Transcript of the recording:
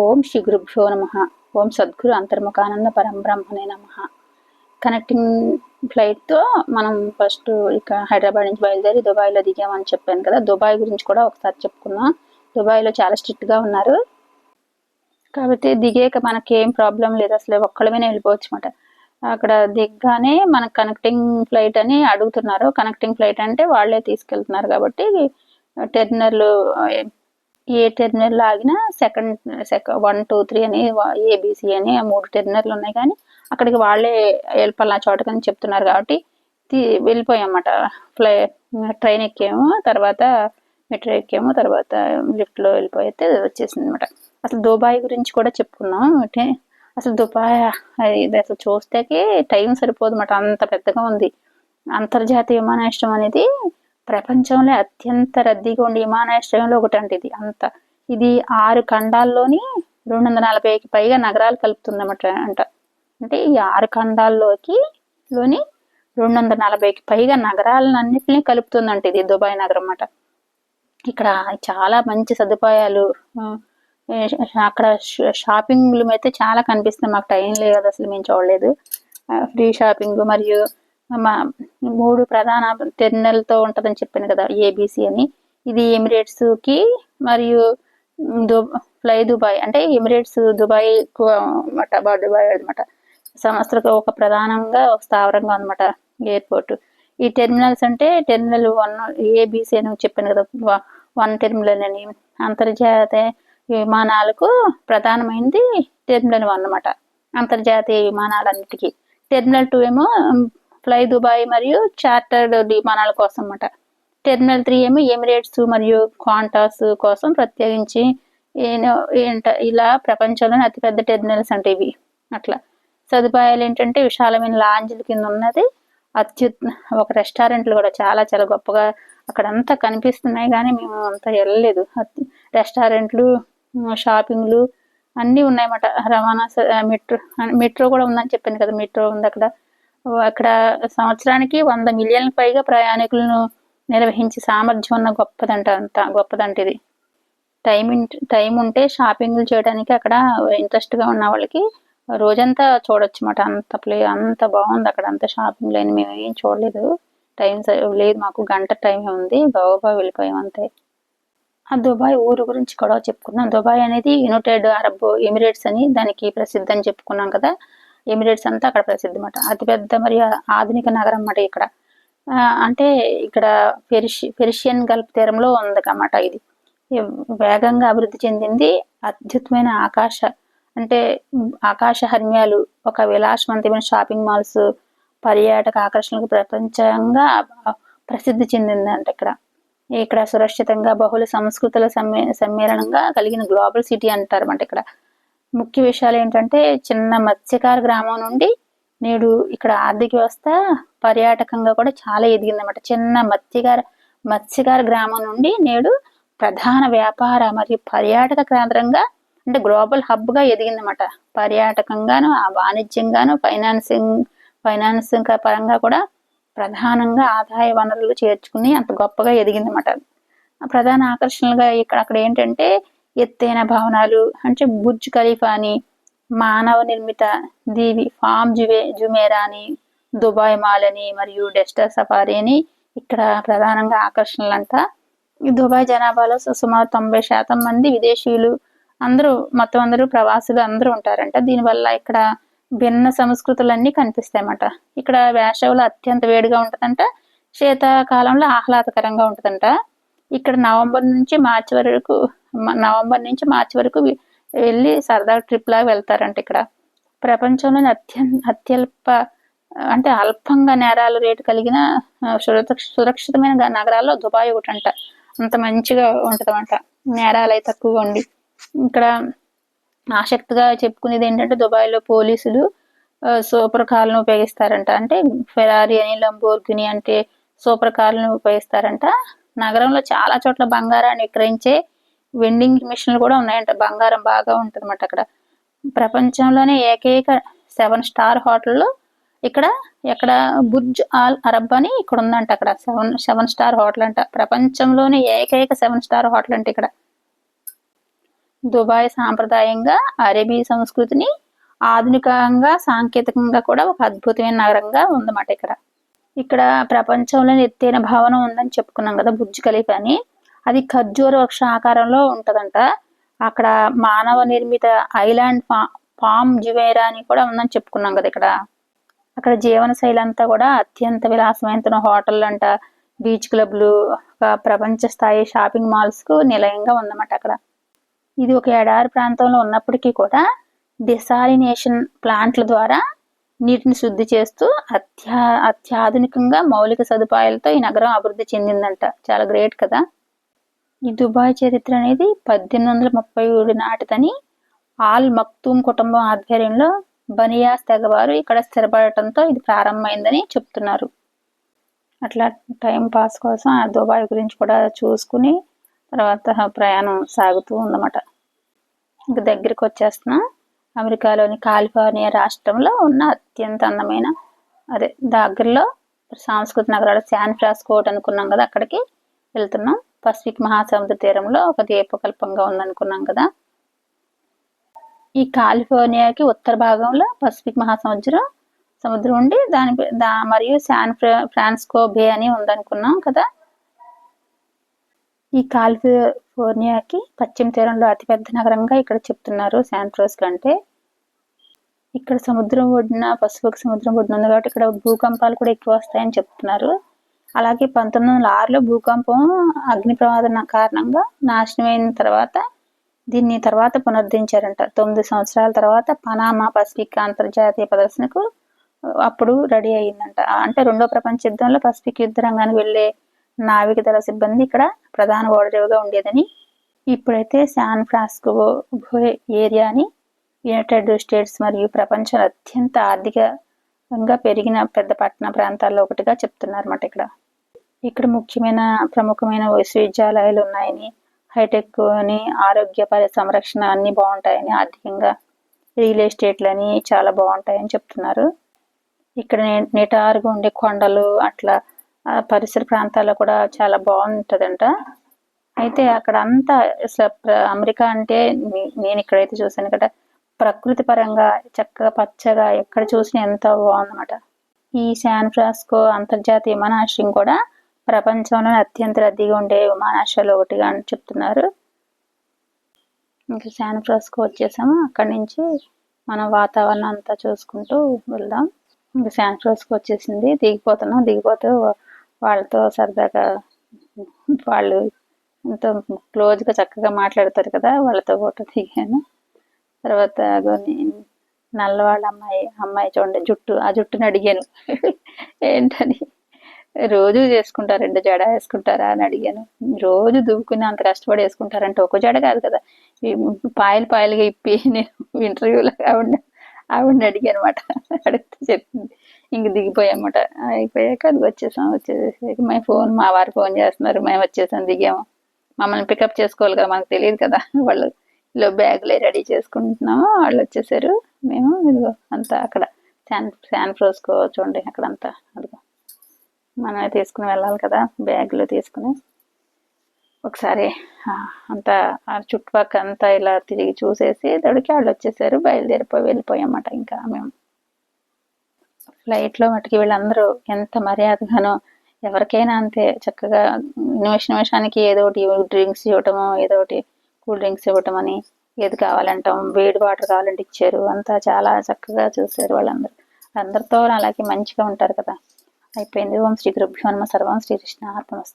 ఓం శ్రీ గురుభ్యో నమ. ఓం సద్గురు అంతర్ముఖానంద పరంబ్రహ్మణే నమ. కనెక్టింగ్ ఫ్లైట్తో మనం ఫస్ట్ ఇక హైదరాబాద్ నుంచి బయలుదేరి దుబాయ్లో దిగామని చెప్పాను కదా. దుబాయ్ గురించి కూడా ఒకసారి చెప్పుకుందాం. దుబాయ్లో చాలా స్ట్రిక్ట్గా ఉన్నారు కాబట్టి దిగాక మనకేం ప్రాబ్లం లేదు, అసలు ఒక్కళ్ళమైనా వెళ్ళిపోవచ్చు అన్నమాట. అక్కడ దిగ్గానే మనకు కనెక్టింగ్ ఫ్లైట్ అని అడుగుతున్నారు. కనెక్టింగ్ ఫ్లైట్ అంటే వాళ్ళే తీసుకెళ్తున్నారు కాబట్టి టెర్మినల్ ఏ టెర్మినల్ ఆగినా సెకండ్ 1, 2, 3 అని ఏబిసి అని 3 టెర్మినల్ ఉన్నాయి, కానీ అక్కడికి వాళ్ళే వెళ్ళిపోవాలి చోటకని చెప్తున్నారు కాబట్టి వెళ్ళిపోయామన్నమాట. ట్రైన్ ఎక్కాము, తర్వాత మెట్రో ఎక్కాము, తర్వాత లిఫ్ట్లో వెళ్ళిపోతే వచ్చేసింది అనమాట. అసలు దుబాయ్ గురించి కూడా చెప్పుకున్నాం. అంటే అసలు దుబాయ్ ఇది అసలు చూస్తేకి టైం సరిపోదు అన్నమాట, అంత పెద్దగా ఉంది. అంతర్జాతీయ విమానాశ్రయం అనేది ప్రపంచంలో అత్యంత రద్దీగా ఉండే విమానాశ్రయంలో ఒకటి అంటే ఇది 6 ఖండాల్లోని 240కి పైగా నగరాలు కలుపుతుందన్నమాట అంటే ఈ 6 ఖండాల్లోని 240కి పైగా నగరాలన్నింటినీ కలుపుతుందంట ఇది దుబాయ్ నగరం అన్నమాట. ఇక్కడ చాలా మంచి సదుపాయాలు, అక్కడ షాపింగ్లు అయితే చాలా కనిపిస్తుంది. మాకు టైం లేదు కదా, అసలు మేము చూడలేదు. ఫ్రీ షాపింగ్ మరియు 3 ప్రధాన టెర్మినల్తో ఉంటుందని చెప్పాను కదా, ఏబిసి అని. ఇది ఎమిరేట్స్కి మరియు ఫ్లై దుబాయ్ అంటే ఎమిరేట్స్ దుబాయ్ ఎక్కువ అన్నమాట. దుబాయ్ అనమాట సంస్థలకు ఒక ప్రధానంగా ఒక స్థావరంగా అనమాట ఎయిర్పోర్ట్. ఈ టెర్మినల్స్ అంటే టెర్మినల్ 1 ఏబిసి అని చెప్పాను కదా, 1 టెర్మినల్ అని. అంతర్జాతీయ విమానాలకు ప్రధానమైనది టెర్మినల్ 1 అన్నమాట, అంతర్జాతీయ విమానాలన్నిటికీ. టెర్మినల్ 2 ఏమో ఫ్లై దుబాయ్ మరియు చార్టర్డ్ విమానాల కోసం అన్నమాట. టెర్మినల్ 3 ఏమో ఎమిరేట్స్ మరియు క్వాంటాస్ కోసం ప్రత్యేకించి ఇలా ప్రపంచంలోనే అతిపెద్ద టెర్మినల్స్ అంటే ఇవి. అట్లా సదుపాయాలు ఏంటంటే విశాలమైన లాంజ్ల కింద ఉన్నది, ఒక రెస్టారెంట్లు కూడా చాలా చాలా గొప్పగా అక్కడంతా కనిపిస్తున్నాయి, కానీ మేము అంతా వెళ్ళలేదు. రెస్టారెంట్లు, షాపింగ్లు అన్నీ ఉన్నాయన్నమాట. రవాణా మెట్రో కూడా ఉందని చెప్పాను కదా, మెట్రో ఉంది అక్కడ. అక్కడ సంవత్సరానికి 100 మిలియన్ల పైగా ప్రయాణికులను నిర్వహించే సామర్థ్యం ఉన్న గొప్పదంట ఇది. టైం ఉంటే షాపింగ్లు చేయడానికి అక్కడ ఇంట్రెస్ట్గా ఉన్న వాళ్ళకి రోజంతా చూడొచ్చు అన్నమాట. అంత బాగుంది అక్కడ, అంత షాపింగ్ లేని మేము ఏం చూడలేదు. టైం లేదు మాకు, గంట టైం ఉంది, బాగా వెళ్ళిపోయాం అంతే. ఆ దుబాయ్ ఊరు గురించి కూడా చెప్పుకున్నాం. దుబాయ్ అనేది యునైటెడ్ అరబ్ ఎమిరేట్స్ అని దానికి ప్రసిద్ధి అని చెప్పుకున్నాం కదా. ఎమిరేట్స్ అంతా అక్కడ ప్రసిద్ధి అన్నమాట. అతిపెద్ద మరియు ఆధునిక నగరం అన్నమాట ఇక్కడ. అంటే ఇక్కడ పెర్షియన్ గల్ఫ్ తీరంలో ఉంది అన్నమాట. ఇది వేగంగా అభివృద్ధి చెందింది. అద్భుతమైన ఆకాశ హర్మ్యాలు, ఒక విలాసవంతమైన షాపింగ్ మాల్స్, పర్యాటక ఆకర్షణలకు ప్రపంచంగా ప్రసిద్ధి చెందిందంట ఇక్కడ సురక్షితంగా బహుళ సంస్కృతుల సమ్మేళనంగా కలిగిన గ్లోబల్ సిటీ అంటారన్నమాట. ఇక్కడ ముఖ్య విషయాలు ఏంటంటే చిన్న మత్స్యకార గ్రామం నుండి నేడు ఇక్కడ ఆర్థిక వ్యవస్థ పర్యాటకంగా కూడా చాలా ఎదిగిందన్నమాట. చిన్న మత్స్యకార గ్రామం నుండి నేడు ప్రధాన వ్యాపార మరియు పర్యాటక కేంద్రంగా అంటే గ్లోబల్ హబ్గా ఎదిగిందన్నమాట. పర్యాటకంగాను, వాణిజ్యంగాను, ఫైనాన్సింగ్ పరంగా కూడా ప్రధానంగా ఆదాయ వనరులు చేర్చుకుని అంత గొప్పగా ఎదిగిందన్నమాట. ప్రధాన ఆకర్షణలుగా అక్కడ ఏంటంటే ఎత్తైన భవనాలు అంటే బుర్జ్ ఖలీఫా అని, మానవ నిర్మిత దీవి ఫామ్ జుమేరా అని, దుబాయ్ మాల్ అని మరియు డెస్టర్ సఫారీ అని ఇక్కడ ప్రధానంగా ఆకర్షణలంట. ఈ దుబాయ్ జనాభాలో సుమారు 90% మంది విదేశీయులు, అందరూ ప్రవాసులు అందరూ ఉంటారంట. దీనివల్ల ఇక్కడ భిన్న సంస్కృతులన్నీ కనిపిస్తాయన్నమాట. ఇక్కడ వేసవిలో అత్యంత వేడిగా ఉంటుందంట, శీతాకాలంలో ఆహ్లాదకరంగా ఉంటుందంట. ఇక్కడ నవంబర్ నుంచి మార్చి వరకు వెళ్ళి సరదా ట్రిప్ లాగా వెళ్తారంట. ఇక్కడ ప్రపంచంలోని అల్పంగా నేరాల రేటు కలిగిన సురక్షితమైన నగరాల్లో దుబాయ్ ఒకటంట. అంత మంచిగా ఉంటుందంట, నేరాలు అయితే తక్కువగా ఉండి. ఇక్కడ ఆసక్తిగా చెప్పుకునేది ఏంటంటే దుబాయ్లో పోలీసులు సూపర్ కార్లను ఉపయోగిస్తారంట. అంటే ఫెరారీ అని, లంబోర్గిని అంటే సూపర్ కార్లను ఉపయోగిస్తారంట. నగరంలో చాలా చోట్ల బంగారాన్ని విక్రయించే వెండింగ్ మిషన్లు కూడా ఉన్నాయంట. బంగారం బాగా ఉంటుంది అన్నమాట అక్కడ. ప్రపంచంలోనే ఏకైక 7 స్టార్ హోటల్లో ఎక్కడ బుర్జ్ ఆల్ అరబ్ అని ఇక్కడ ఉందంట. అక్కడ 7 స్టార్ హోటల్ అంట. ప్రపంచంలోనే ఏకైక 7 స్టార్ హోటల్ అంటే ఇక్కడ. దుబాయ్ సాంప్రదాయంగా అరేబీ సంస్కృతిని ఆధునికంగా సాంకేతికంగా కూడా ఒక అద్భుతమైన నగరంగా ఉందన్నమాట. ఇక్కడ ప్రపంచంలోని ఎత్తైన భవనం ఉందని చెప్పుకున్నాం కదా, బుర్జ్ ఖలీఫా అని. అది ఖర్జూర వృక్ష ఆకారంలో ఉంటదంట. అక్కడ మానవ నిర్మిత ఐలాండ్ పామ్ జుమేరా అని కూడా ఉందని చెప్పుకున్నాం కదా ఇక్కడ. అక్కడ జీవన శైలి అంతా కూడా అత్యంత విలాసమైన హోటళ్ళు అంట, బీచ్ క్లబ్లు, ప్రపంచ స్థాయి షాపింగ్ మాల్స్ కు నిలయంగా ఉందన్నమాట అక్కడ. ఇది ఒక ఎడారి ప్రాంతంలో ఉన్నప్పటికీ కూడా డిసాలినేషన్ ప్లాంట్ల ద్వారా నీటిని శుద్ధి చేస్తూ అత్యాధునికంగా మౌలిక సదుపాయాలతో ఈ నగరం అభివృద్ధి చెందిందంట. చాలా గ్రేట్ కదా. ఈ దుబాయ్ చరిత్ర అనేది 1837 నాటిదని ఆల్ మక్తూమ్ కుటుంబం ఆధ్వర్యంలో బనియాస్ తెగవారు ఇక్కడ స్థిరపడటంతో ఇది ప్రారంభమైందని చెప్తున్నారు. అట్లా టైం పాస్ కోసం ఆ దుబాయ్ గురించి కూడా చూసుకుని తర్వాత ప్రయాణం సాగుతూ ఉందన్నమాట. ఇంక దగ్గరికి వచ్చేస్తున్నాం. అమెరికాలోని కాలిఫోర్నియా రాష్ట్రంలో ఉన్న అత్యంత అందమైన దగ్గరలో సాంస్కృతిక నగరాలు శాన్ ఫ్రాన్సిస్కో అనుకున్నాం కదా, అక్కడికి వెళ్తున్నాం. పసిఫిక్ మహాసముద్ర తీరంలో ఒక ద్వీపకల్పంగా ఉందనుకున్నాం కదా. ఈ కాలిఫోర్నియాకి ఉత్తర భాగంలో పసిఫిక్ సముద్రం ఉండి మరియు శాన్ ఫ్రాన్సిస్కో బే అని ఉందనుకున్నాం కదా. ఈ కాలిఫోర్నియాకి పశ్చిమ తీరంలో అతిపెద్ద నగరంగా ఇక్కడ చెప్తున్నారు శాన్ ఫ్రాన్సిస్కో అంటే. ఇక్కడ సముద్రం ఒడ్డున పసిఫిక్ సముద్రం ఒడ్డున ఉంది కాబట్టి ఇక్కడ భూకంపాలు కూడా ఎక్కువ వస్తాయని చెప్తున్నారు. అలాగే 1906లో భూకంపం అగ్ని ప్రమాదం కారణంగా నాశనమైన తర్వాత దీన్ని పునరుద్ధరించారంట. 9 సంవత్సరాల తర్వాత పనామా పసిఫిక్ అంతర్జాతీయ ప్రదర్శనకు అప్పుడు రెడీ అయ్యిందంట. అంటే 2వ ప్రపంచ యుద్ధంలో పసిఫిక్ యుద్ధ రంగానికి వెళ్లే నావిక దళ సిబ్బంది ఇక్కడ ప్రధాన ఓడరేవుగా ఉండేదని. ఇప్పుడైతే శాన్ ఫ్రాన్సిస్కో ఏరియాని యునైటెడ్ స్టేట్స్ మరియు ప్రపంచంలో అత్యంత ఆర్థికంగా పెరిగిన పెద్ద పట్టణ ప్రాంతాల్లో ఒకటిగా చెప్తున్నారన్నమాట. ఇక్కడ ప్రముఖమైన విశ్వవిద్యాలయాలు ఉన్నాయని, హైటెక్ అని, ఆరోగ్య సంరక్షణ అన్ని బాగుంటాయని, ఆర్థికంగా రియల్ ఎస్టేట్లని చాలా బాగుంటాయని చెప్తున్నారు. ఇక్కడ నిటారుగా ఉండే కొండలు అట్లా పరిసర ప్రాంతాల్లో కూడా చాలా బాగుంటుందంట. అయితే అక్కడ అంతా అసలు అమెరికా అంటే నేను ఇక్కడైతే చూసాను ఇక్కడ ప్రకృతి పరంగా చక్కగా పచ్చగా ఎక్కడ చూసినా ఎంతో బాగుందన్నమాట. ఈ శాన్ ఫ్రాన్సిస్కో అంతర్జాతీయ విమానాశ్రయం కూడా ప్రపంచంలోనే అత్యంత రద్దీగా ఉండే విమానాశ్రయాలు ఒకటిగా అని చెప్తున్నారు. ఇంకా శాన్ ఫ్రాన్సిస్కో వచ్చేసాము. అక్కడి నుంచి మనం వాతావరణం అంతా చూసుకుంటూ వెళ్దాం. ఇంకా శాన్ ఫ్రాన్సిస్కో వచ్చేసింది. దిగిపోతూ వాళ్ళతో సరదాగా వాళ్ళు ఎంతో క్లోజ్గా చక్కగా మాట్లాడతారు కదా, వాళ్ళతో ఫోటో దిగాను. తర్వాత నల్లవాళ్ళ అమ్మాయి చూడండి జుట్టుని అడిగాను ఏంటని. రోజు చేసుకుంటారండి, జడ వేసుకుంటారా అని అడిగాను. రోజు దువ్వుకుని అంత కష్టపడి వేసుకుంటారంటే ఒక జడ కాదు కదా, పాయలుగా ఇప్పి నేను ఇంటర్వ్యూలో ఆవిడని అడిగాను అనమాట. అడిగితే చెప్పింది. ఇంక దిగిపోయామన్నమాట. అయిపోయాక అది వచ్చేసి మా వారు ఫోన్ చేస్తున్నారు, మేము వచ్చేసాం, దిగాము. మమ్మల్ని పికప్ చేసుకోవాలి కదా, మనకు తెలియదు కదా. వాళ్ళు బ్యాగులే రెడీ చేసుకుంటున్నాము, వాళ్ళు వచ్చేసారు. మేము ఇదిగో అంతా అక్కడ శాన్ ఫ్రాన్సిస్కో చూడండి, అక్కడంతా అదిగో మనమే తీసుకుని వెళ్ళాలి కదా, బ్యాగులో తీసుకుని ఒకసారి అంతా చుట్టుపక్కల అంతా ఇలా తిరిగి చూసేసి దొడికి వాళ్ళు వచ్చేసారు. వెళ్ళిపోయామన్నమాట. ఇంకా మేము ఫ్లైట్లో మటుకి వీళ్ళందరూ ఎంత మర్యాదగానో, ఎవరికైనా అంతే చక్కగా నిమిషానికి ఏదో ఒకటి డ్రింక్స్ ఇవ్వటము, ఏదో ఒకటి కూల్ డ్రింక్స్ ఇవ్వటం అని, ఏది కావాలంటాం, వేడి వాటర్ కావాలంటే ఇచ్చారు. అంతా చాలా చక్కగా చూసారు వాళ్ళందరూ. అందరితో అలాగే మంచిగా ఉంటారు కదా. అయిపోయింది. ఓం శ్రీ గురుభ్యో నమః. సర్వం శ్రీకృష్ణ అర్పణమస్తు.